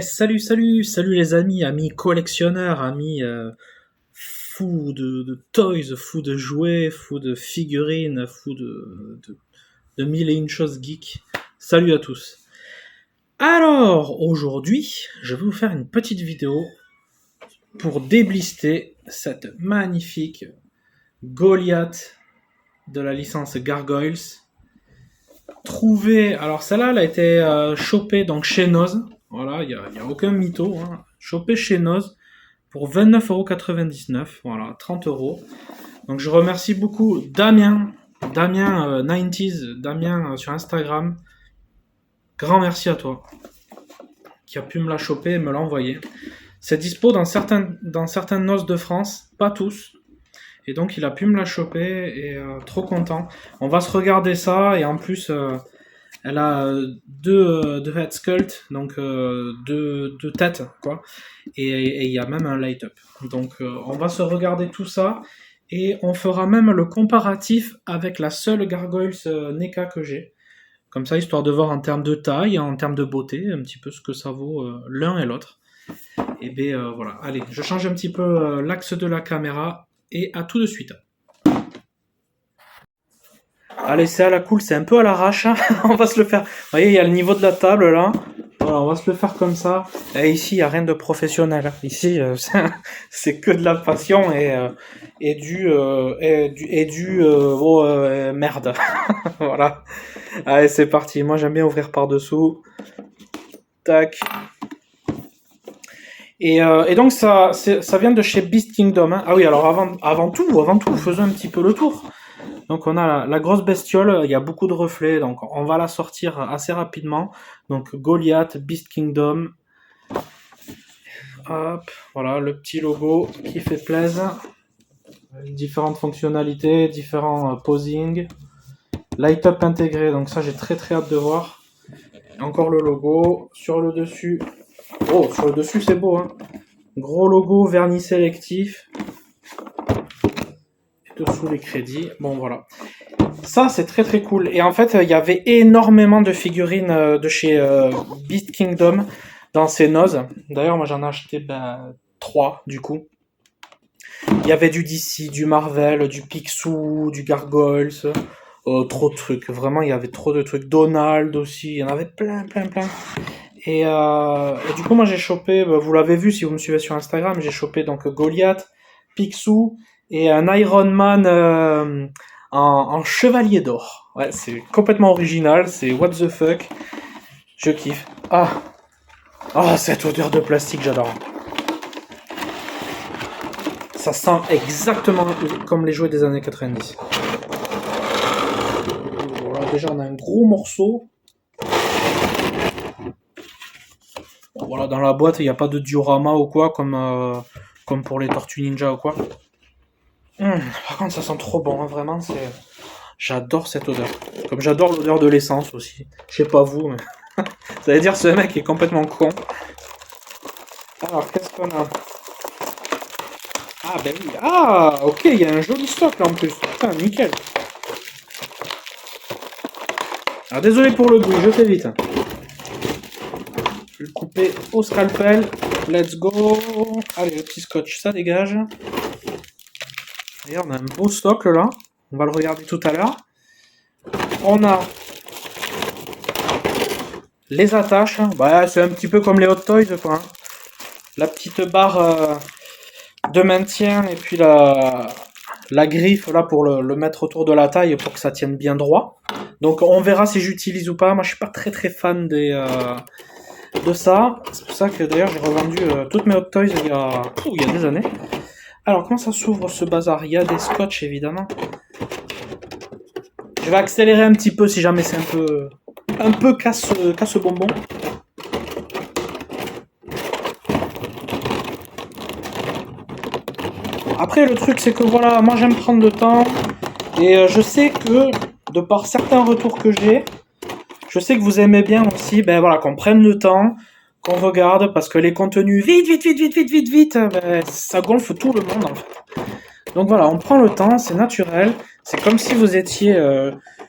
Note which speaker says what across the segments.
Speaker 1: Salut les amis, amis collectionneurs, amis fous de toys, fous de jouets, fous de figurines, fous de mille et une choses geeks. Salut à tous. Alors, aujourd'hui, je vais vous faire une petite vidéo pour déblister cette magnifique Goliath de la licence Gargoyles. Trouvée, alors celle-là, elle a été chopée donc chez Noz. Voilà, il n'y a aucun mytho. Hein. Chopée chez Noz pour 29,99 €. Voilà, 30 €. Donc je remercie beaucoup Damien 90s, Damien sur Instagram. Grand merci à toi qui a pu me la choper et me l'envoyer. C'est dispo dans certaines Noz de France, pas tous. Et donc il a pu me la choper et trop content. On va se regarder ça et en plus elle a deux head sculpt, donc deux têtes quoi. Et il y a même un light up. Donc on va se regarder tout ça et on fera même le comparatif avec la seule Gargoyles NECA que j'ai. Comme ça, histoire de voir en termes de taille, en termes de beauté, un petit peu ce que ça vaut l'un et l'autre. Et bien voilà, allez, je change un petit peu l'axe de la caméra et à tout de suite. Allez, c'est à la cool, c'est un peu à l'arrache. Hein. On va se le faire. Vous voyez, il y a le niveau de la table là. Voilà, on va se le faire comme ça. Et ici, il n'y a rien de professionnel. Ici, c'est que de la passion et du merde. Voilà. Allez, c'est parti. Moi, j'aime bien ouvrir par dessous. Tac. Et donc ça vient de chez Beast Kingdom. Hein. Ah oui, alors avant tout, faisons un petit peu le tour. Donc on a la grosse bestiole, il y a beaucoup de reflets, donc on va la sortir assez rapidement. Donc Goliath, Beast Kingdom. Hop, voilà le petit logo qui fait plaisir. Différentes fonctionnalités, différents posings. Light up intégré, donc ça j'ai très hâte de voir. Encore le logo sur le dessus. Oh, sur le dessus c'est beau, hein. Gros logo vernis sélectif. Et dessous les crédits. Bon voilà. Ça c'est très cool. Et en fait il y avait énormément de figurines de chez Beast Kingdom dans ces Noz. D'ailleurs moi j'en ai acheté 3 du coup. Il y avait du DC, du Marvel, du Picsou, du Gargoyles. Trop de trucs. Vraiment il y avait trop de trucs. Donald aussi. Il y en avait plein. Et du coup, moi j'ai chopé, vous l'avez vu si vous me suivez sur Instagram, j'ai chopé donc Goliath, Picsou et un Iron Man en chevalier d'or. Ouais, c'est complètement original, c'est what the fuck. Je kiffe. Ah, cette odeur de plastique, j'adore. Ça sent exactement comme les jouets des années 90. Voilà, déjà on a un gros morceau. Voilà, dans la boîte, il n'y a pas de diorama ou quoi, comme pour les Tortues Ninja ou quoi. Par contre, ça sent trop bon, hein, vraiment. J'adore cette odeur. Comme j'adore l'odeur de l'essence aussi. Je sais pas vous, mais ça veut dire ce mec est complètement con. Alors, qu'est-ce qu'on a? Ah, ben oui. Ah, ok, il y a un joli stock là en plus. Putain, nickel. Alors, désolé pour le bruit, je fais vite. Je vais le couper au scalpel. Let's go. Allez, le petit scotch, ça dégage. D'ailleurs, on a un beau stock là. On va le regarder tout à l'heure. On a les attaches. Bah, c'est un petit peu comme les Hot Toys, quoi. La petite barre de maintien et puis la griffe là pour le mettre autour de la taille pour que ça tienne bien droit. Donc, on verra si j'utilise ou pas. Moi, je suis pas très fan de ça. C'est pour ça que d'ailleurs, j'ai revendu toutes mes Hot Toys il y a des années. Alors, comment ça s'ouvre ce bazar? Il y a des scotch, évidemment. Je vais accélérer un petit peu si jamais c'est un peu casse bonbon. Après, le truc, c'est que voilà, moi j'aime prendre le temps. Et je sais que, de par certains retours que j'ai, je sais que vous aimez bien aussi, voilà, qu'on prenne le temps, qu'on regarde, parce que les contenus vite, ça gonfle tout le monde en fait. Donc voilà, on prend le temps, c'est naturel. C'est comme si vous étiez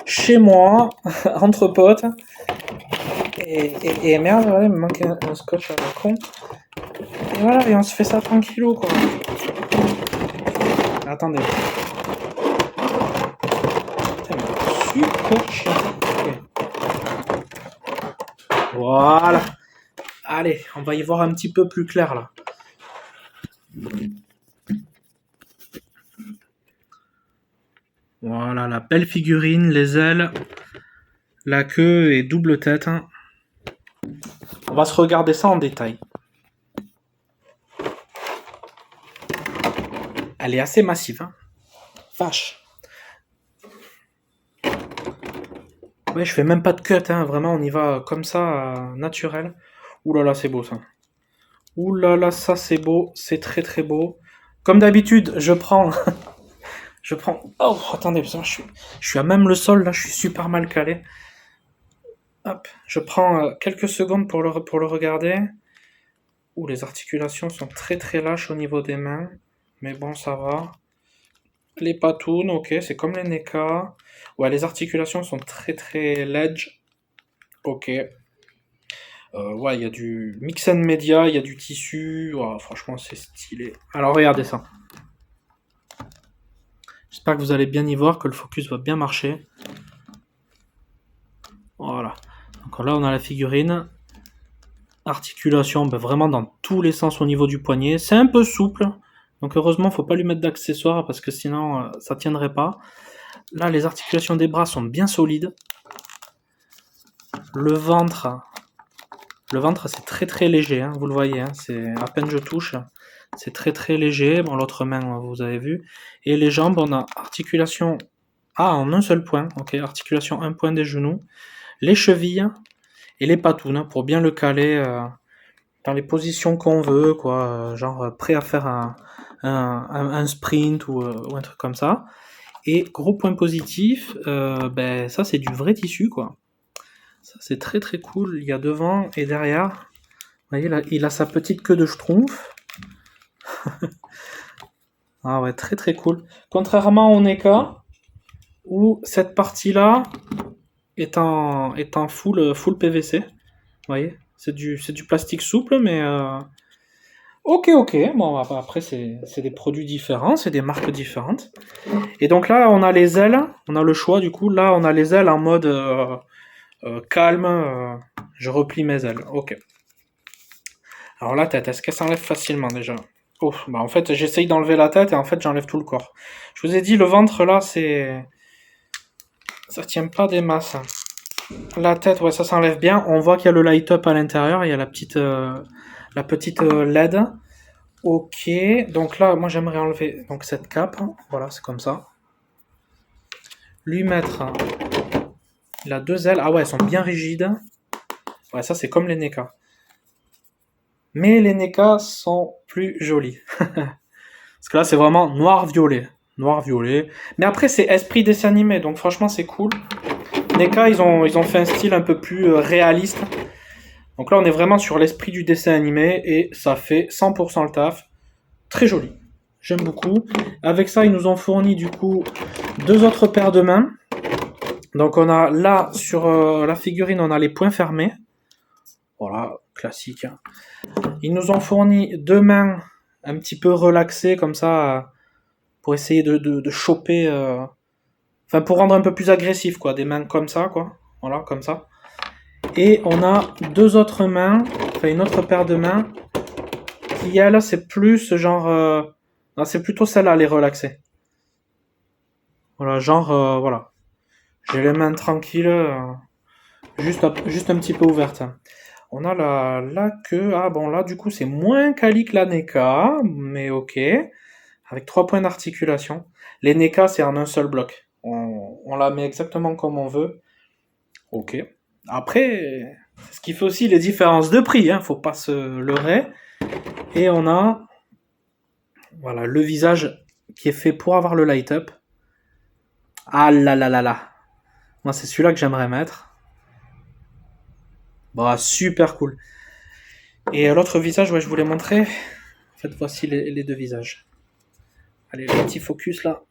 Speaker 1: chez moi, entre potes. Et merde, voilà, il me manque un scotch à la con. Et voilà, et on se fait ça tranquillou, quoi. Attendez. Putain, mais super chiant. Ok. Voilà. Allez, on va y voir un petit peu plus clair, là. Voilà, la belle figurine, les ailes, la queue et double tête. Hein. On va se regarder ça en détail. Elle est assez massive. Hein. Vache. Ouais, je fais même pas de cut. Hein. Vraiment, on y va comme ça, naturel. Ouh là là, c'est beau ça. Ouh là là, ça c'est beau. C'est très très beau. Comme d'habitude, je prends... je prends... Oh, attendez, je suis à même le sol, là, je suis super mal calé. Hop, je prends quelques secondes pour le regarder. Ouh, les articulations sont très très lâches au niveau des mains. Mais bon, ça va. Les patounes, ok, c'est comme les NECA. Ouais, les articulations sont très très ledge. Ok. Ouais, il y a du mix and media, il y a du tissu. Oh, franchement, c'est stylé. Alors, regardez ça. J'espère que vous allez bien y voir, que le focus va bien marcher. Voilà. Donc là, on a la figurine. Articulation, ben, vraiment dans tous les sens au niveau du poignet. C'est un peu souple. Donc heureusement, faut pas lui mettre d'accessoires parce que sinon, ça tiendrait pas. Là, les articulations des bras sont bien solides. Le ventre, c'est très très léger, hein, vous le voyez, hein, c'est à peine je touche, c'est très très léger. Bon, l'autre main, vous avez vu. Et les jambes, on a articulation en un seul point, ok, articulation un point des genoux, les chevilles et les patounes pour bien le caler dans les positions qu'on veut, quoi, genre prêt à faire un sprint ou un truc comme ça. Et gros point positif, ben ça c'est du vrai tissu, quoi. Ça, c'est très très cool. Il y a devant et derrière. Vous voyez, là, il a sa petite queue de schtroumpf. Ah ouais, très très cool. Contrairement au NECA, où cette partie-là est en full PVC. Vous voyez, c'est du plastique souple, mais... Ok, ok. Bon, après, c'est des produits différents, c'est des marques différentes. Et donc là, on a les ailes. On a le choix, du coup. Là, on a les ailes en mode calme. Je replie mes ailes. Ok. Alors la tête, est-ce qu'elle s'enlève facilement déjà? Oh, bah en fait j'essaye d'enlever la tête et en fait j'enlève tout le corps. Je vous ai dit le ventre là ça tient pas des masses. La tête, ouais, ça s'enlève bien. On voit qu'il y a le light up à l'intérieur, il y a la petite LED. Ok, donc là moi j'aimerais enlever donc cette cape. Voilà, c'est comme ça. Lui mettre il a deux ailes. Ah ouais, elles sont bien rigides. Ouais, ça c'est comme les NECA. Mais les NECA sont plus jolis. Parce que là, c'est vraiment noir-violet. Noir-violet. Mais après, c'est esprit dessin animé, donc franchement, c'est cool. NECA, ils ont fait un style un peu plus réaliste. Donc là, on est vraiment sur l'esprit du dessin animé et ça fait 100% le taf. Très joli. J'aime beaucoup. Avec ça, ils nous ont fourni du coup deux autres paires de mains. Donc on a là, sur la figurine, on a les poings fermés. Voilà, classique. Hein. Ils nous ont fourni deux mains un petit peu relaxées comme ça pour essayer de choper, enfin pour rendre un peu plus agressif quoi, des mains comme ça quoi, voilà comme ça. Et on a deux autres mains, enfin une autre paire de mains qui elle c'est plus genre, non, c'est plutôt celle-là les relaxer. Voilà genre voilà, j'ai les mains tranquilles, juste un petit peu ouvertes. On a la queue, ah bon là du coup c'est moins quali que la NECA, mais ok. Avec 3 points d'articulation. Les NECA, c'est en un seul bloc. On la met exactement comme on veut. Ok. Après, c'est ce qui fait aussi les différences de prix, hein, faut pas se leurrer. Et on a voilà, le visage qui est fait pour avoir le light up. Ah là là là là. Moi, c'est celui-là que j'aimerais mettre. Bah, super cool. Et l'autre visage, ouais, je vous l'ai montré. En fait, voici les deux visages. Allez, le petit focus là.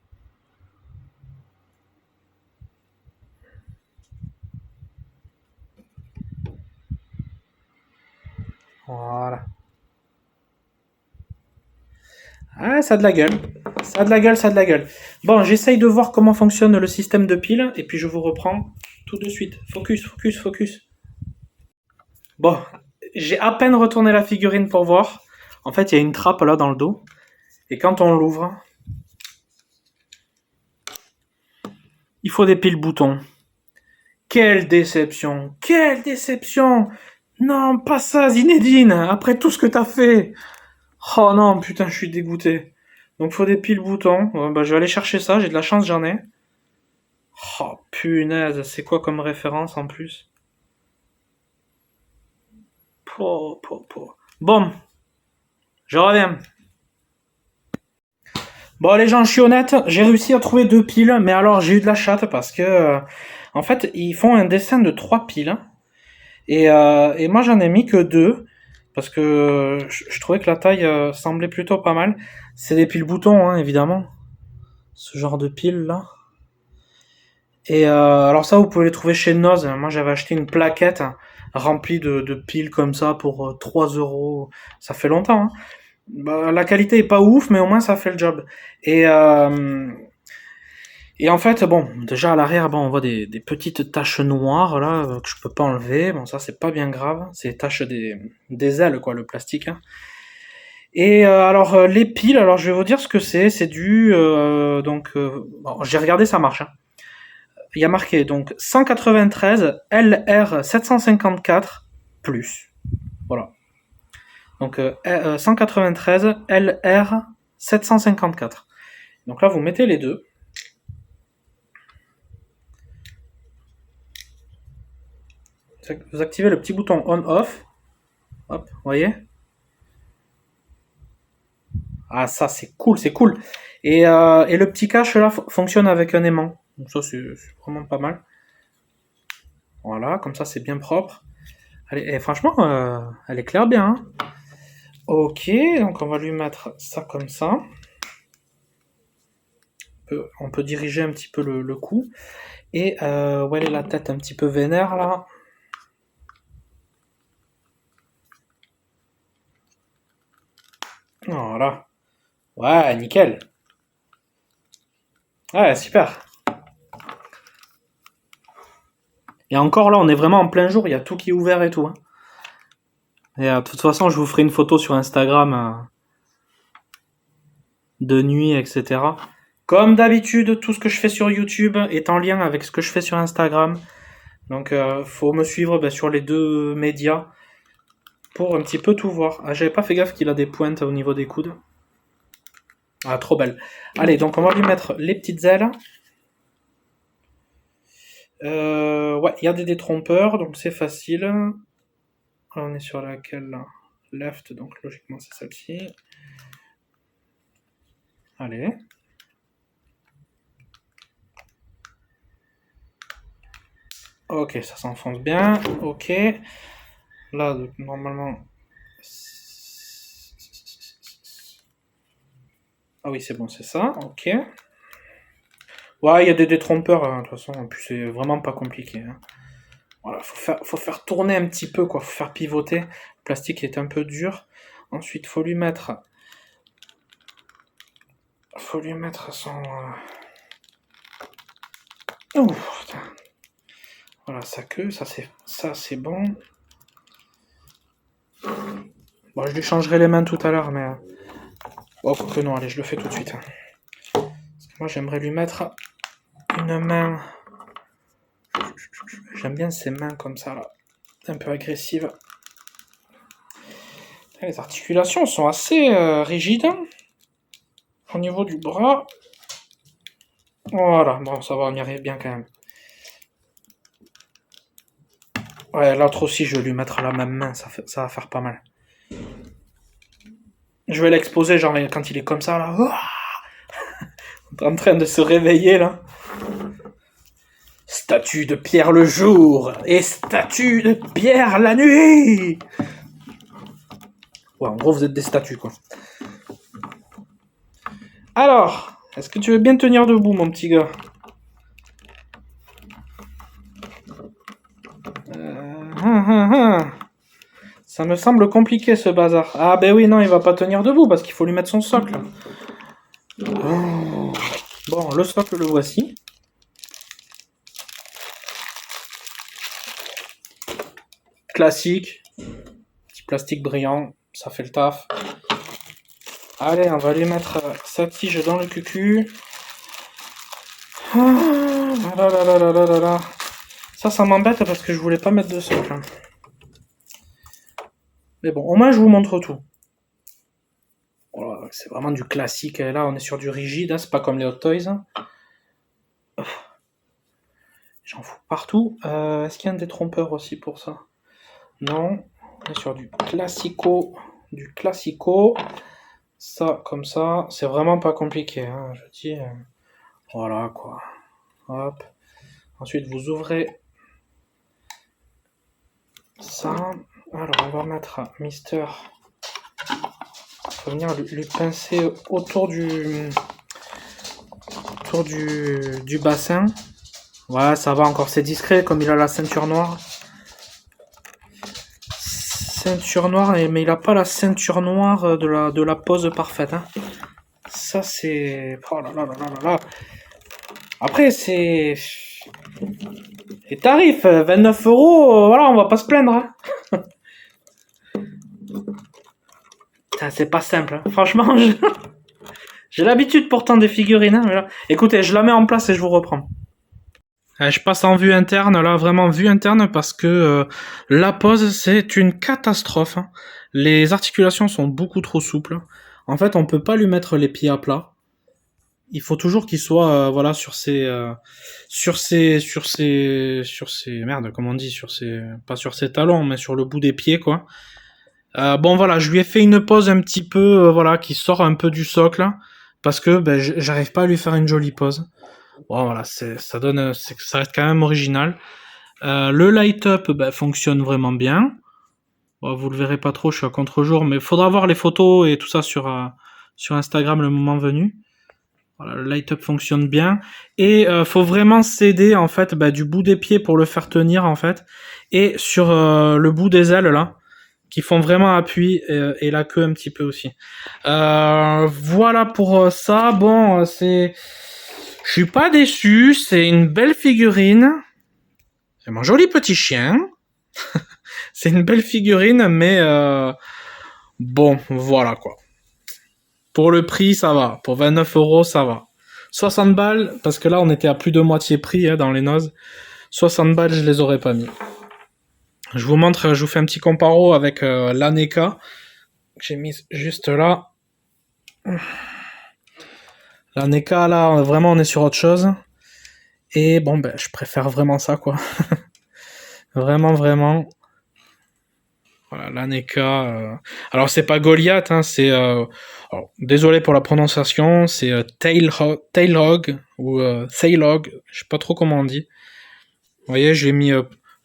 Speaker 1: Voilà. Ah, ça a de la gueule. Ça a de la gueule, ça a de la gueule. Bon, j'essaye de voir comment fonctionne le système de pile, et puis je vous reprends tout de suite. Focus, focus, focus. Bon, j'ai à peine retourné la figurine pour voir. En fait, il y a une trappe là dans le dos. Et quand on l'ouvre, il faut des piles boutons. Quelle déception! Quelle déception! Non, pas ça, Zinedine! Après tout ce que t'as fait! Oh non, putain, je suis dégoûté. Donc, faut des piles boutons. Bah, je vais aller chercher ça, j'ai de la chance, j'en ai. Oh, punaise, c'est quoi comme référence en plus? Bon, je reviens. Bon, les gens, je suis honnête, j'ai réussi à trouver 2 piles, mais alors j'ai eu de la chatte parce que, en fait, ils font un dessin de 3 piles. Et moi, j'en ai mis que 2 parce que je trouvais que la taille semblait plutôt pas mal. C'est des piles boutons, hein, évidemment. Ce genre de piles là. Et alors ça, vous pouvez les trouver chez Noz. Moi, j'avais acheté une plaquette remplie de piles comme ça pour 3 euros. Ça fait longtemps, hein. Bah, la qualité est pas ouf, mais au moins ça fait le job. Et, euh, et en fait, bon, déjà à l'arrière, bon, on voit des petites taches noires là que je peux pas enlever. Bon, ça c'est pas bien grave. C'est les taches des ailes, quoi, le plastique, hein. Et alors les piles, alors je vais vous dire ce que c'est. C'est du bon, j'ai regardé, ça marche, hein. Il y a marqué donc 193 LR 754 plus. Voilà. Donc 193 LR 754. Donc là, vous mettez les deux. Vous activez le petit bouton on-off. Hop, vous voyez? Ah, ça, c'est cool, c'est cool. Et le petit cache, là, fonctionne avec un aimant. Donc ça, c'est vraiment pas mal. Voilà, comme ça, c'est bien propre. Allez, et franchement, elle éclaire bien, hein. Ok, donc on va lui mettre ça comme ça. On peut diriger un petit peu le cou. Et où elle est la tête un petit peu vénère, là? Voilà. Ouais, nickel. Ouais, super. Et encore là, on est vraiment en plein jour, il y a tout qui est ouvert et tout, hein. Et de toute façon, je vous ferai une photo sur Instagram de nuit, etc. Comme d'habitude, tout ce que je fais sur YouTube est en lien avec ce que je fais sur Instagram. Donc, faut me suivre sur les 2 médias pour un petit peu tout voir. Ah, j'avais pas fait gaffe qu'il a des pointes au niveau des coudes. Ah, trop belle. Allez, donc on va lui mettre les petites ailes. Ouais, il y a des détrompeurs, donc c'est facile. Là, on est sur laquelle là? Left, donc logiquement c'est celle-ci. Allez. Ok, ça s'enfonce bien. Ok. Là, normalement... Ah oui, c'est bon, c'est ça. Ok. Ouais, il y a des détrompeurs, hein, de toute façon. En plus, c'est vraiment pas compliqué, hein. Voilà, faut faire tourner un petit peu, quoi. Faut faire pivoter. Le plastique est un peu dur. Ensuite, faut lui mettre son... Oh, putain. Voilà, sa queue, ça c'est bon. Bon, je lui changerai les mains tout à l'heure, mais... Oh, que non, allez, je le fais tout de suite, hein. Parce que moi, j'aimerais lui mettre une main... J'aime bien ces mains comme ça, là. Un peu agressives. Les articulations sont assez rigides, hein, au niveau du bras. Voilà, bon, ça va, on y arrive bien quand même. Ouais, l'autre aussi, je vais lui mettre à la même main, ça va faire pas mal. Je vais l'exposer, genre, quand il est comme ça, là. En train de se réveiller, là. Statue de Pierre le jour et statue de Pierre la nuit. Ouais, en gros, vous êtes des statues, quoi. Alors, est-ce que tu veux bien tenir debout, mon petit gars? Ça me semble compliqué ce bazar. Ah ben oui, non, il va pas tenir debout parce qu'il faut lui mettre son socle. Oh. Bon, le socle, le voici. Classique. Petit plastique brillant, ça fait le taf. Allez, on va lui mettre sa tige dans le cucu. Ah, là, là, là, là, là, là, là. Ça m'embête parce que je voulais pas mettre de socle. Mais bon, au moins je vous montre tout. Voilà, c'est vraiment du classique. Là, on est sur du rigide, hein, c'est pas comme les Hot Toys. J'en fous partout. Est-ce qu'il y a un détrompeur aussi pour ça? Non. On est sur du classico. Du classico. Ça, comme ça. C'est vraiment pas compliqué. Hein, je dis. Voilà, quoi. Hop. Ensuite, vous ouvrez ça. Alors, on va mettre Mister. Faut venir lui pincer autour du bassin. Voilà, ça va encore, c'est discret comme il a la ceinture noire. Ceinture noire, mais il a pas la ceinture noire de la pose parfaite. Hein. Ça, c'est... Oh là là là là là. Après, c'est... Les tarifs, 29 €, voilà, on va pas se plaindre. Hein. Putain, c'est pas simple. Hein. Franchement, j'ai l'habitude pourtant des figurines. Hein. Écoutez, je la mets en place et je vous reprends. Je passe en vue interne, là, vraiment vue interne, parce que la pose, c'est une catastrophe. Hein. Les articulations sont beaucoup trop souples. En fait, on peut pas lui mettre les pieds à plat. Il faut toujours qu'il soit, voilà, sur ses, merde, comment on dit, pas sur ses talons, mais sur le bout des pieds, quoi. Bon, voilà, je lui ai fait une pose un petit peu, voilà, qui sort un peu du socle, hein, parce que ben, j'arrive pas à lui faire une jolie pose. Bon, voilà, ça reste quand même original. Le light-up fonctionne vraiment bien. Bon, vous le verrez pas trop, je suis à contre-jour, mais il faudra voir les photos et tout ça sur Instagram le moment venu. Voilà, le light-up fonctionne bien. Et faut vraiment s'aider en fait du bout des pieds pour le faire tenir en fait. Et sur le bout des ailes là, qui font vraiment appui, et la queue un petit peu aussi. Voilà pour ça. Bon, je suis pas déçu, c'est une belle figurine. C'est mon joli petit chien. C'est une belle figurine, mais bon, voilà quoi. Pour le prix, ça va. Pour 29 €, ça va. 60 balles, parce que là, on était à plus de moitié prix hein, dans les nozes. 60 balles, je les aurais pas mis. Je vous montre, je vous fais un petit comparo avec l'Aneka. J'ai mis juste là. L'Aneka, là, vraiment, on est sur autre chose. Et bon, je préfère vraiment ça, quoi. Vraiment, vraiment. Voilà, l'Aneka. Alors, c'est pas Goliath, hein, c'est... Alors, désolé pour la prononciation, c'est Tailhog ou Thailog, je sais pas trop comment on dit. Vous voyez, j'ai mis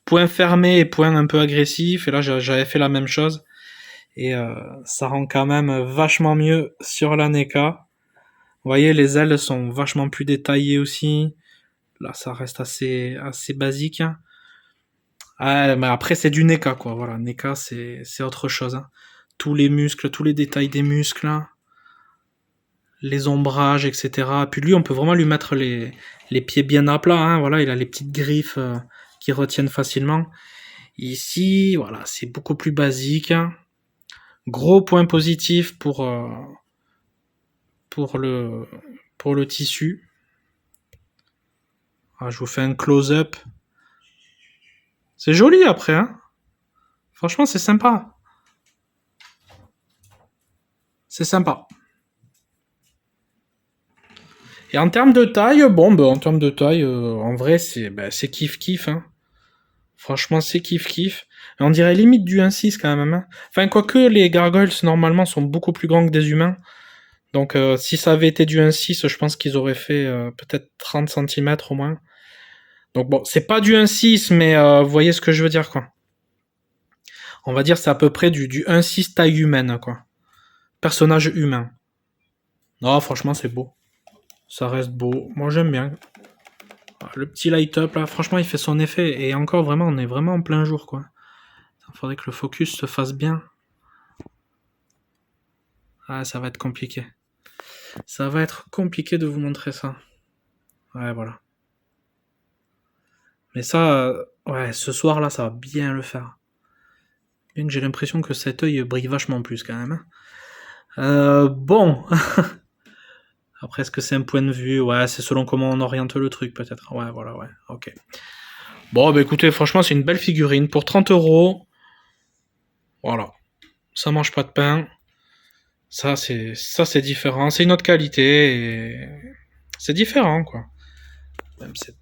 Speaker 1: point fermé et point un peu agressif, et là j'avais fait la même chose. Et ça rend quand même vachement mieux sur l'Aneka. Vous voyez, les ailes sont vachement plus détaillées aussi. Là, ça reste assez basique. Ah, mais après, c'est du NECA, quoi. Voilà, NECA, c'est autre chose. Hein. Tous les muscles, tous les détails des muscles, hein. Les ombrages, etc. Puis lui, on peut vraiment lui mettre les pieds bien à plat. Hein. Voilà, il a les petites griffes qui retiennent facilement. Ici, voilà, c'est beaucoup plus basique. Hein. Gros point positif pour le tissu. Ah, je vous fais un close-up. C'est joli après, hein. Franchement, c'est sympa. C'est sympa. Et en termes de taille, en termes de taille, en vrai, c'est kiff-kiff. Hein. Franchement, c'est kiff-kiff. On dirait limite du 1.6 quand même. Hein. Enfin, quoique les gargoyles, normalement, sont beaucoup plus grands que des humains. Donc, si ça avait été du 1.6, je pense qu'ils auraient fait peut-être 30 cm au moins. Donc bon, c'est pas du 1.6, mais vous voyez ce que je veux dire, quoi. On va dire c'est à peu près du 1.6 taille humaine, quoi. Personnage humain. Non, franchement, c'est beau. Ça reste beau. Moi, j'aime bien. Le petit light-up, là, franchement, il fait son effet. Et encore, vraiment, on est vraiment en plein jour, quoi. Il faudrait que le focus se fasse bien. Ah, ça va être compliqué. Ça va être compliqué de vous montrer ça. Ouais, voilà. Mais ça, ouais, ce soir-là, ça va bien le faire. Bien que j'ai l'impression que cet œil brille vachement plus quand même. Bon. Après, est-ce que c'est un point de vue? Ouais, c'est selon comment on oriente le truc, peut-être. Ouais, voilà, ouais. Ok. Bon, bah écoutez, franchement, c'est une belle figurine. Pour 30 €, voilà. Ça mange pas de pain. Ça, c'est différent. C'est une autre qualité. Et c'est différent, quoi. Même cette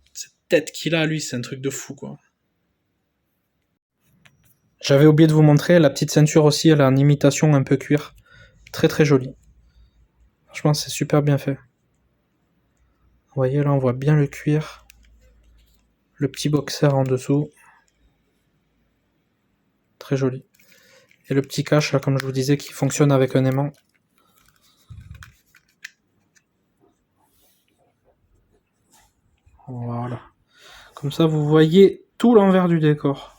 Speaker 1: tête qu'il a, lui, c'est un truc de fou, quoi. J'avais oublié de vous montrer, la petite ceinture aussi, elle a une imitation un peu cuir. Très très jolie. Franchement, c'est super bien fait. Vous voyez, là, on voit bien le cuir. Le petit boxer en dessous. Très joli. Et le petit cache, là, comme je vous disais, qui fonctionne avec un aimant. Voilà. Comme ça, vous voyez tout l'envers du décor.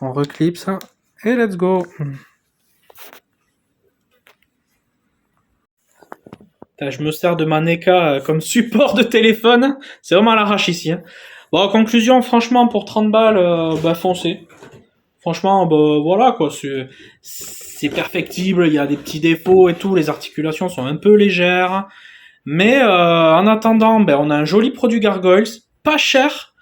Speaker 1: On reclipse ça. Et let's go. Je me sers de ma NECA comme support de téléphone. C'est vraiment à l'arrache ici. Hein. Bon, en conclusion, franchement, pour 30 balles, bah foncez. Franchement, bah voilà quoi, c'est perfectible, il y a des petits défauts et tout, les articulations sont un peu légères. Mais en attendant, ben, on a un joli produit Gargoyles, pas cher,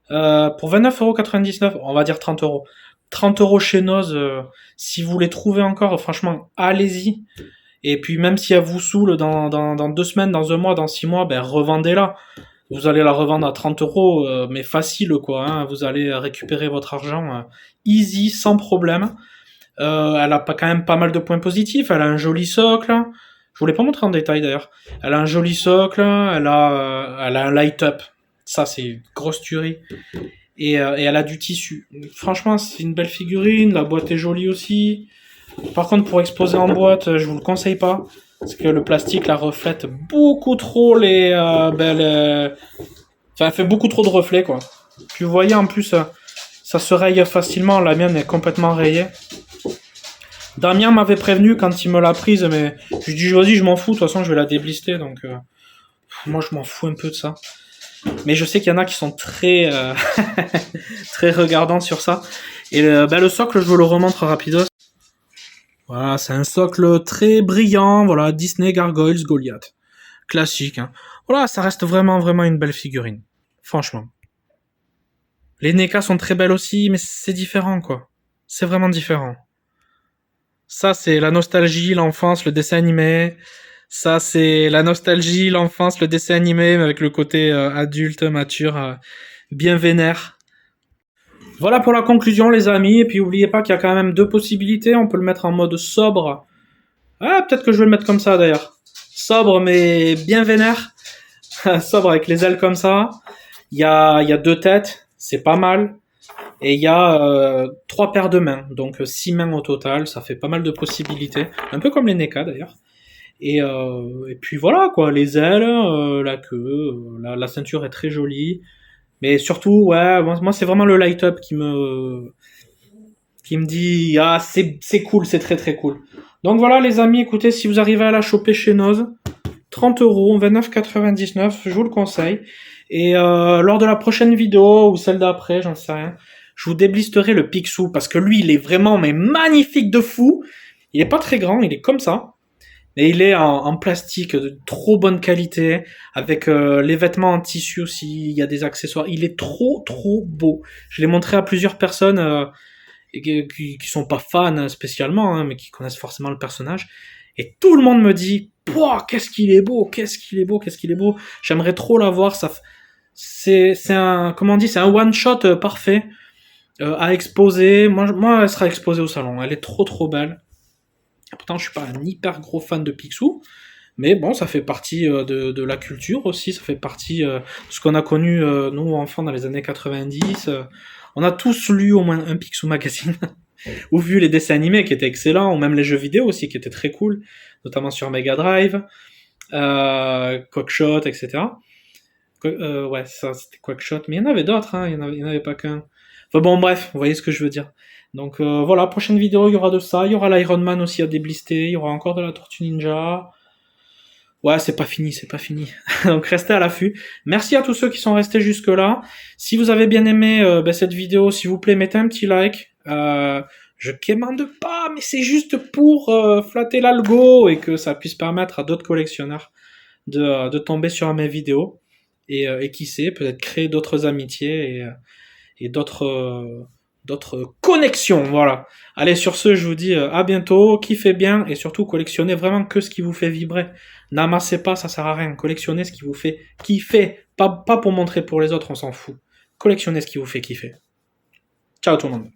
Speaker 1: pour 29,99€, on va dire 30€. 30€ chez Noz, si vous les trouvez encore, franchement, allez-y. Et puis même si elle vous saoule dans 2 semaines, dans 1 mois, dans 6 mois, ben revendez-la. Vous allez la revendre à 30€, mais facile quoi. Hein. Vous allez récupérer votre argent easy, sans problème. Elle a pas quand même pas mal de points positifs. Elle a un joli socle. Je vous l'ai pas montré en détail d'ailleurs. Elle a un joli socle. Elle a un light up. Ça c'est une grosse tuerie. Et elle a du tissu. Franchement, c'est une belle figurine. La boîte est jolie aussi. Par contre, pour exposer en boîte, je vous le conseille pas. Parce que le plastique la reflète beaucoup trop Enfin, elle fait beaucoup trop de reflets, quoi. Puis vous voyez, en plus, ça se raye facilement. La mienne est complètement rayée. Damien m'avait prévenu quand il me l'a prise, mais je lui dis, vas-y, je m'en fous. De toute façon, je vais la déblister. Donc, moi, je m'en fous un peu de ça. Mais je sais qu'il y en a qui sont très, très regardants sur ça. Et le socle, je vous le remontre rapidos. Voilà, c'est un socle très brillant, voilà, Disney Gargoyles Goliath. Classique, hein. Voilà, ça reste vraiment, vraiment une belle figurine. Franchement. Les NECA sont très belles aussi, mais c'est différent, quoi. C'est vraiment différent. Ça, c'est la nostalgie, l'enfance, le dessin animé. Ça, c'est la nostalgie, l'enfance, le dessin animé, mais avec le côté adulte, mature, bien vénère. Voilà pour la conclusion, les amis. Et puis, n'oubliez pas qu'il y a quand même 2 possibilités. On peut le mettre en mode sobre. Ah, peut-être que je vais le mettre comme ça d'ailleurs. Sobre mais bien vénère. Sobre avec les ailes comme ça. Il y a 2 têtes, c'est pas mal. Et il y a 3 paires de mains, donc 6 mains au total, ça fait pas mal de possibilités. Un peu comme les NECA d'ailleurs. Et puis voilà quoi, les ailes, la queue, la ceinture est très jolie. Mais surtout, ouais, moi c'est vraiment le light-up qui me dit ah c'est cool, c'est très très cool. Donc voilà les amis, écoutez, si vous arrivez à la choper chez Noz, 30€, 29,99€, je vous le conseille. Et lors de la prochaine vidéo ou celle d'après, j'en sais rien, je vous déblisterai le Picsou parce que lui il est vraiment mais magnifique de fou. Il est pas très grand, il est comme ça. Mais il est en plastique de trop bonne qualité, avec les vêtements en tissu aussi, il y a des accessoires. Il est trop trop beau. Je l'ai montré à plusieurs personnes qui sont pas fans spécialement, hein, mais qui connaissent forcément le personnage. Et tout le monde me dit, pouah, qu'est-ce qu'il est beau, qu'est-ce qu'il est beau, qu'est-ce qu'il est beau. J'aimerais trop l'avoir. C'est un, comment on dit, c'est un one shot parfait à exposer. Moi, elle sera exposée au salon. Elle est trop trop belle. Pourtant, je suis pas un hyper gros fan de Picsou, mais bon, ça fait partie de la culture aussi, ça fait partie de ce qu'on a connu, nous, enfants, dans les années 90. On a tous lu au moins un Picsou magazine, ou vu les dessins animés qui étaient excellents, ou même les jeux vidéo aussi qui étaient très cool, notamment sur Mega Drive, Cockshot, etc. Ouais, ça, c'était Quackshot. Mais il y en avait d'autres, hein. Il y en avait pas qu'un. Enfin bon, bref, vous voyez ce que je veux dire. Donc voilà, prochaine vidéo, il y aura de ça. Il y aura l'Iron Man aussi à déblister. Il y aura encore de la Tortue Ninja. Ouais, c'est pas fini, c'est pas fini. Donc restez à l'affût. Merci à tous ceux qui sont restés jusque-là. Si vous avez bien aimé cette vidéo, s'il vous plaît, mettez un petit like. Je quémande pas, mais c'est juste pour flatter l'algo et que ça puisse permettre à d'autres collectionneurs de tomber sur mes vidéos. Et qui sait, peut-être créer d'autres amitiés et d'autres connexions. Voilà. Allez, sur ce, je vous dis à bientôt. Kiffez bien et surtout collectionnez vraiment que ce qui vous fait vibrer. N'amassez pas, ça sert à rien. Collectionnez ce qui vous fait kiffer. Pas pour montrer pour les autres, on s'en fout. Collectionnez ce qui vous fait kiffer. Ciao tout le monde.